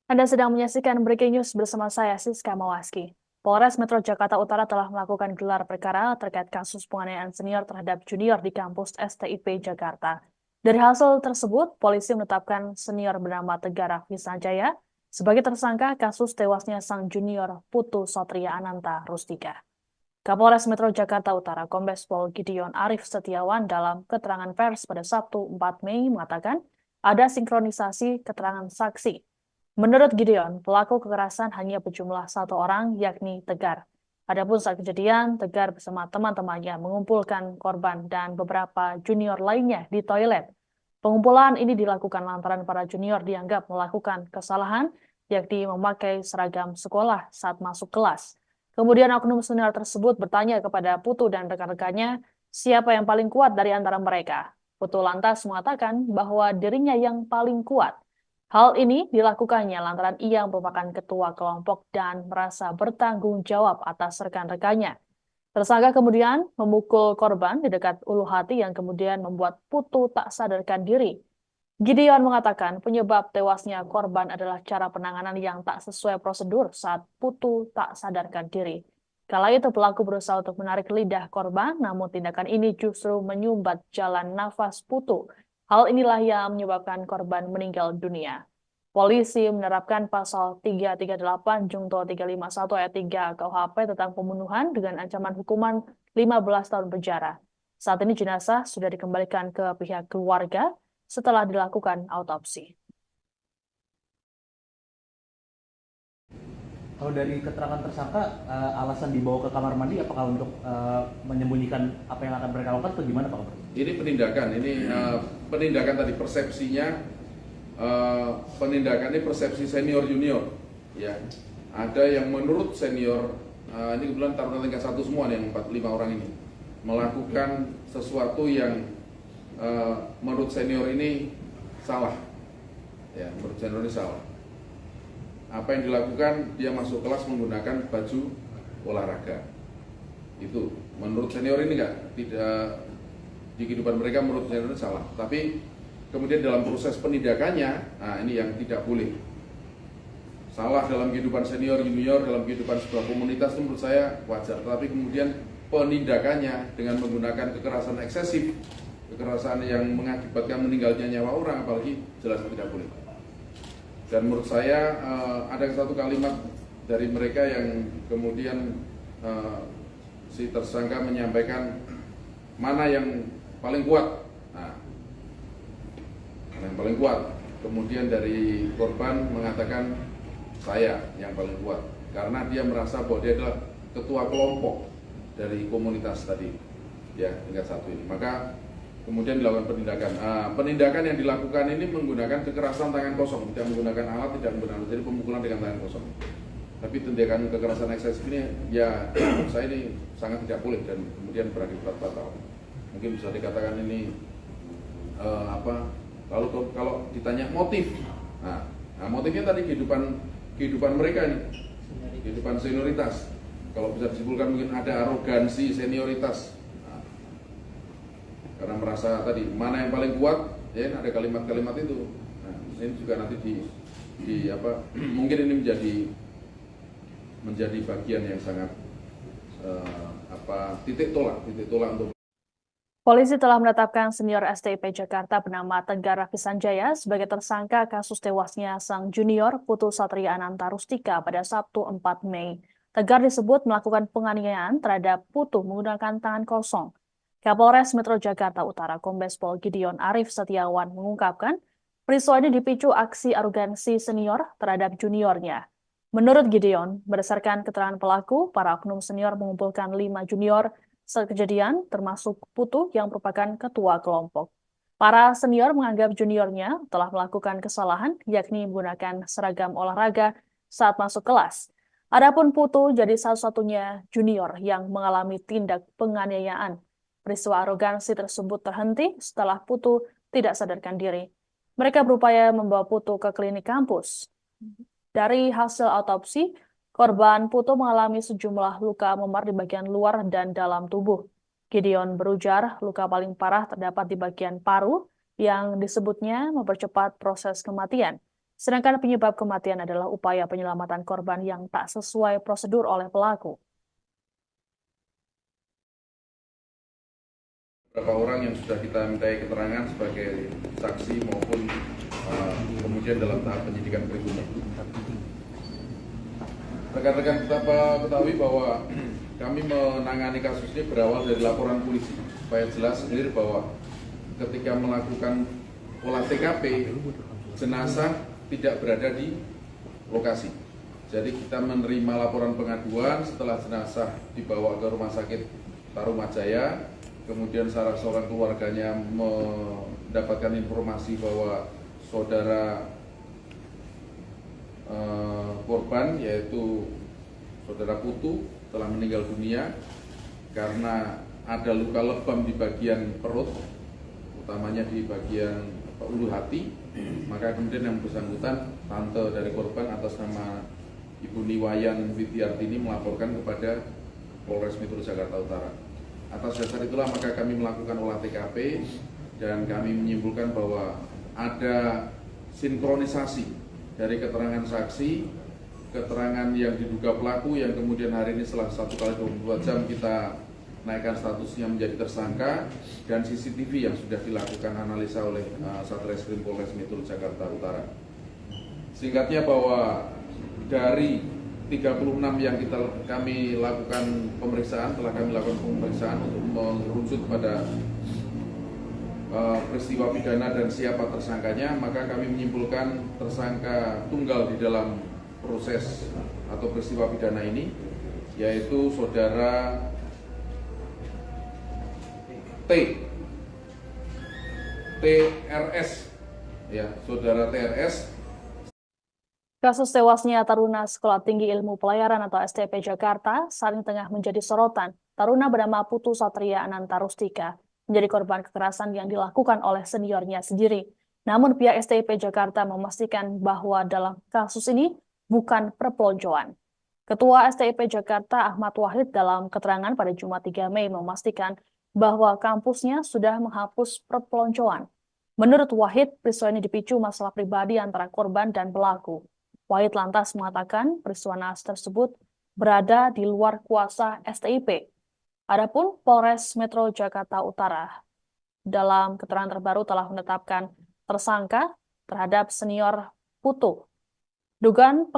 Anda sedang menyaksikan Breaking News bersama saya, Siska Mawaski. Polres Metro Jakarta Utara telah melakukan gelar perkara terkait kasus penganiayaan senior terhadap junior di kampus STIP Jakarta. Dari hasil tersebut, polisi menetapkan senior bernama Tegar Raffi Sanjaya sebagai tersangka kasus tewasnya sang junior Putu Satria Ananta Rustika. Kapolres Metro Jakarta Utara Kombes Pol Gideon Arif Setiawan dalam keterangan pers pada Sabtu 4 Mei mengatakan ada sinkronisasi keterangan saksi. Menurut Gideon, pelaku kekerasan hanya berjumlah satu orang, yakni Tegar. Adapun saat kejadian, Tegar bersama teman-temannya mengumpulkan korban dan beberapa junior lainnya di toilet. Pengumpulan ini dilakukan lantaran para junior dianggap melakukan kesalahan, yakni memakai seragam sekolah saat masuk kelas. Kemudian oknum senior tersebut bertanya kepada Putu dan rekan-rekannya, siapa yang paling kuat dari antara mereka. Putu lantas mengatakan bahwa dirinya yang paling kuat. Hal ini dilakukannya lantaran ia merupakan ketua kelompok dan merasa bertanggung jawab atas rekan-rekannya. Tersangka kemudian memukul korban di dekat ulu hati yang kemudian membuat Putu tak sadarkan diri. Gideon mengatakan penyebab tewasnya korban adalah cara penanganan yang tak sesuai prosedur saat Putu tak sadarkan diri. Kala itu pelaku berusaha untuk menarik lidah korban, namun tindakan ini justru menyumbat jalan nafas Putu. Hal inilah yang menyebabkan korban meninggal dunia. Polisi menerapkan pasal 338 Junto 351 ayat 3 KUHP tentang pembunuhan dengan ancaman hukuman 15 tahun penjara. Saat ini jenazah sudah dikembalikan ke pihak keluarga setelah dilakukan autopsi. Kalau dari keterangan tersangka, alasan dibawa ke kamar mandi apakah untuk menyembunyikan apa yang akan mereka lakukan atau gimana Pak? Ini penindakan tadi persepsinya, penindakan ini persepsi senior junior, ya. Ada yang menurut senior, ini kebetulan taruna tingkat 1 semua nih, yang 45 orang ini melakukan sesuatu yang menurut senior ini salah, ya. Menurut senior ini salah. Apa yang dilakukan, dia masuk kelas menggunakan baju olahraga. Itu menurut senior ini tidak di kehidupan mereka, menurut senior ini salah. Tapi kemudian dalam proses penindakannya, nah ini yang tidak boleh. Salah dalam kehidupan senior junior, dalam kehidupan sebuah komunitas itu menurut saya wajar. Tapi kemudian penindakannya dengan menggunakan kekerasan eksesif, kekerasan yang mengakibatkan meninggalnya nyawa orang, apalagi jelas tidak boleh. Dan menurut saya ada satu kalimat dari mereka yang kemudian si tersangka menyampaikan mana yang paling kuat. Nah, mana yang paling kuat. Kemudian dari korban mengatakan saya yang paling kuat karena dia merasa bahwa dia adalah ketua kelompok dari komunitas tadi, ya, tingkat 1 ini. Maka kemudian dilakukan penindakan. Penindakan yang dilakukan ini menggunakan kekerasan tangan kosong, tidak menggunakan alat, tidak menggunakan, jadi pemukulan dengan tangan kosong. Tapi tindakan kekerasan eksesif ini, ya, saya ini sangat tidak boleh dan kemudian berakibat fatal. Mungkin bisa dikatakan ini kalau ditanya motif, nah motifnya tadi kehidupan mereka nih, kehidupan senioritas. Kalau bisa disimpulkan mungkin ada arogansi senioritas. Karena merasa tadi mana yang paling kuat, ya ada kalimat-kalimat itu. Nah, ini juga nanti mungkin ini menjadi bagian yang sangat titik tolak untuk. Polisi telah menetapkan senior STIP Jakarta bernama Tegar Raffi Sanjaya sebagai tersangka kasus tewasnya sang junior Putu Satria Ananta Rustika pada Sabtu 4 Mei. Tegar disebut melakukan penganiayaan terhadap Putu menggunakan tangan kosong. Kapolres Metro Jakarta Utara Kombes Pol Gideon Arif Setiawan mengungkapkan peristiwa ini dipicu aksi arogansi senior terhadap juniornya. Menurut Gideon, berdasarkan keterangan pelaku, para oknum senior mengumpulkan 5 junior saat kejadian, termasuk Putu yang merupakan ketua kelompok. Para senior menganggap juniornya telah melakukan kesalahan, yakni menggunakan seragam olahraga saat masuk kelas. Adapun Putu jadi satu-satunya junior yang mengalami tindak penganiayaan. Peristiwa arogansi tersebut terhenti setelah Putu tidak sadarkan diri. Mereka berupaya membawa Putu ke klinik kampus. Dari hasil autopsi, korban Putu mengalami sejumlah luka memar di bagian luar dan dalam tubuh. Gideon berujar luka paling parah terdapat di bagian paru yang disebutnya mempercepat proses kematian. Sedangkan penyebab kematian adalah upaya penyelamatan korban yang tak sesuai prosedur oleh pelaku. Beberapa orang yang sudah kita mintai keterangan sebagai saksi maupun kemudian dalam tahap penyidikan berikutnya. Rekan-rekan kita ketahui bahwa kami menangani kasus ini berawal dari laporan polisi, supaya jelas sendiri bahwa ketika melakukan olah TKP, jenazah tidak berada di lokasi. Jadi kita menerima laporan pengaduan setelah jenazah dibawa ke Rumah Sakit Tarumajaya, kemudian salah seorang keluarganya mendapatkan informasi bahwa saudara korban yaitu saudara Putu telah meninggal dunia karena ada luka lebam di bagian perut, utamanya di bagian ulu hati. Maka kemudian yang bersangkutan, tante dari korban atas nama Ibu Niwayan Widiartini melaporkan kepada Polres Metro Jakarta Utara. Atas dasar itulah maka kami melakukan olah TKP dan kami menyimpulkan bahwa ada sinkronisasi dari keterangan saksi, keterangan yang diduga pelaku yang kemudian hari ini setelah 1 kali 24 jam kita naikkan statusnya menjadi tersangka, dan CCTV yang sudah dilakukan analisa oleh Satreskrim Polres Metro Jakarta Utara. Singkatnya bahwa dari 36 yang kami lakukan pemeriksaan, telah kami lakukan pemeriksaan untuk merujuk pada peristiwa pidana dan siapa tersangkanya, maka kami menyimpulkan tersangka tunggal di dalam proses atau peristiwa pidana ini, yaitu saudara TRS, ya, saudara TRS. Kasus tewasnya Taruna Sekolah Tinggi Ilmu Pelayaran atau STP Jakarta saat ini tengah menjadi sorotan. Taruna bernama Putu Satria Ananta Rustika menjadi korban kekerasan yang dilakukan oleh seniornya sendiri. Namun pihak STIP Jakarta memastikan bahwa dalam kasus ini bukan perpeloncoan. Ketua STIP Jakarta Ahmad Wahid dalam keterangan pada Jumat 3 Mei memastikan bahwa kampusnya sudah menghapus perpeloncoan. Menurut Wahid, peristiwa ini dipicu masalah pribadi antara korban dan pelaku. Wahid lantas mengatakan peristiwa naas tersebut berada di luar kuasa STIP. Adapun Polres Metro Jakarta Utara dalam keterangan terbaru telah menetapkan tersangka terhadap senior Putu. Dugaan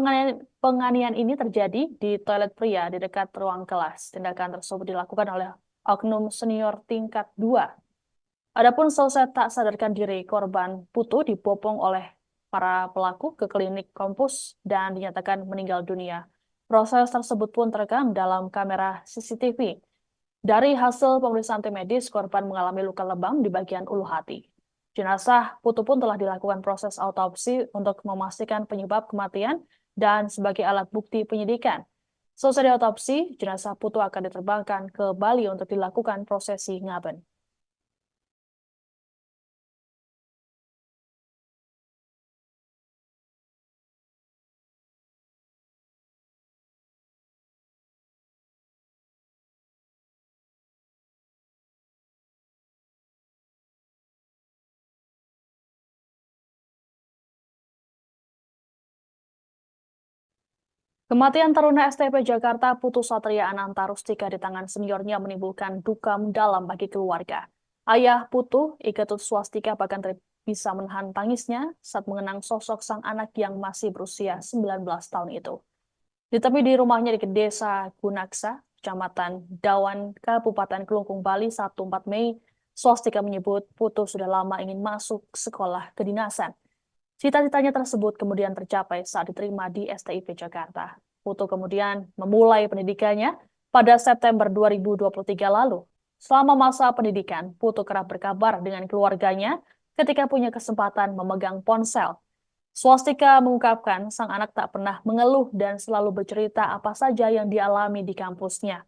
penganiayaan ini terjadi di toilet pria di dekat ruang kelas. Tindakan tersebut dilakukan oleh oknum senior tingkat 2. Adapun selesai tak sadarkan diri, korban Putu dibopong oleh para pelaku ke klinik kampus dan dinyatakan meninggal dunia. Proses tersebut pun terekam dalam kamera CCTV. Dari hasil pemeriksaan tim medis, korban mengalami luka lebam di bagian ulu hati. Jenazah Putu pun telah dilakukan proses autopsi untuk memastikan penyebab kematian dan sebagai alat bukti penyidikan. Selesai diotopsi, jenazah Putu akan diterbangkan ke Bali untuk dilakukan prosesi ngaben. Kematian Taruna STP Jakarta Putu Satria Ananta Rustika di tangan seniornya menimbulkan duka mendalam bagi keluarga. Ayah Putu, Iketut Swastika, bahkan bisa menahan tangisnya saat mengenang sosok sang anak yang masih berusia 19 tahun itu. Di tepi di rumahnya di Desa Gunaksa, Kecamatan Dawan, Kabupaten Kelungkung, Bali, Sabtu 4 Mei, Swastika menyebut Putu sudah lama ingin masuk sekolah kedinasan. Cita-citanya tersebut kemudian tercapai saat diterima di STIP Jakarta. Putu kemudian memulai pendidikannya pada September 2023 lalu. Selama masa pendidikan, Putu kerap berkabar dengan keluarganya ketika punya kesempatan memegang ponsel. Swastika mengungkapkan sang anak tak pernah mengeluh dan selalu bercerita apa saja yang dialami di kampusnya.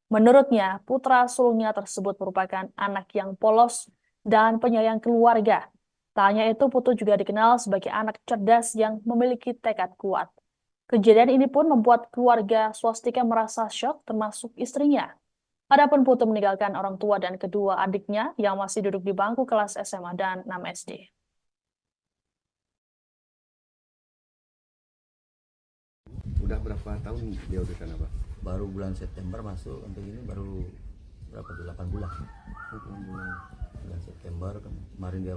Menurutnya, putra sulungnya tersebut merupakan anak yang polos dan penyayang keluarga. Tak hanya itu, Putu juga dikenal sebagai anak cerdas yang memiliki tekad kuat. Kejadian ini pun membuat keluarga Swastika merasa syok, termasuk istrinya. Adapun Putu meninggalkan orang tua dan kedua adiknya yang masih duduk di bangku kelas SMA dan 6 SD. Udah berapa tahun dia di sana, Pak? Baru bulan September masuk, untuk ini baru berapa tuh, 8 bulan. 8 bulan. Bulan September kemarin dia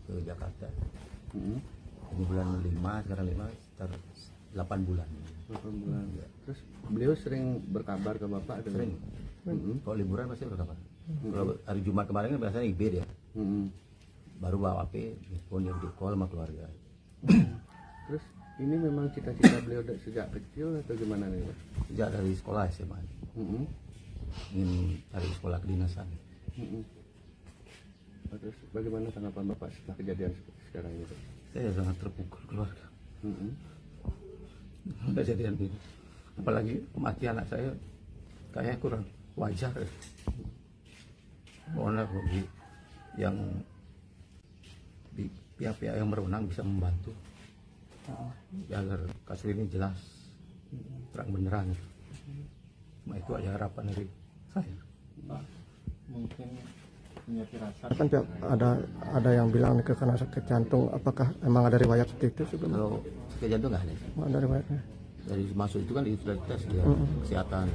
ke Jakarta. Mm-mm. Ini bulan 5, sekarang 5, sekitar 8 bulan. 8 bulan. Terus beliau sering berkabar ke Bapak? Sering. Mm-mm. Kalau liburan pasti berkabar. Kalau hari Jumat kemarin kan biasanya IB dia. Mm-mm. Baru bawa HP, telepon dia video call sama keluarga. Terus ini memang cita-cita beliau sejak kecil atau gimana nih, Pak? Sejak dari sekolah SMA, Mm-mm. ingin cari sekolah kedinasan. Mm-mm. Terus bagaimana tanggapan Bapak setelah kejadian seperti sekarang ini, Pak? Saya sangat terpukul keluarga. Mm-mm. Kejadian ini. Apalagi kematian anak saya kayaknya kurang wajar. Mohonlah bagi yang di pihak-pihak yang berwenang bisa membantu agar kasus ini jelas, terang benderang. Cuma itu aja harapan dari saya. Mungkin punya firasat. Kan ada yang bilang karena sakit jantung, apakah emang ada riwayat seperti itu sebelumnya? Kalau sakit jantung nggak ada. Ada riwayatnya. Dari masuk itu kan sudah dites dia kesehatan.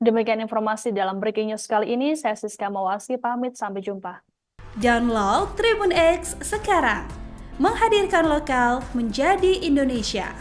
Demikian informasi dalam Breaking News kali ini. Saya Siska Mawasi pamit, sampai jumpa. Download Tribun X sekarang, menghadirkan lokal menjadi Indonesia.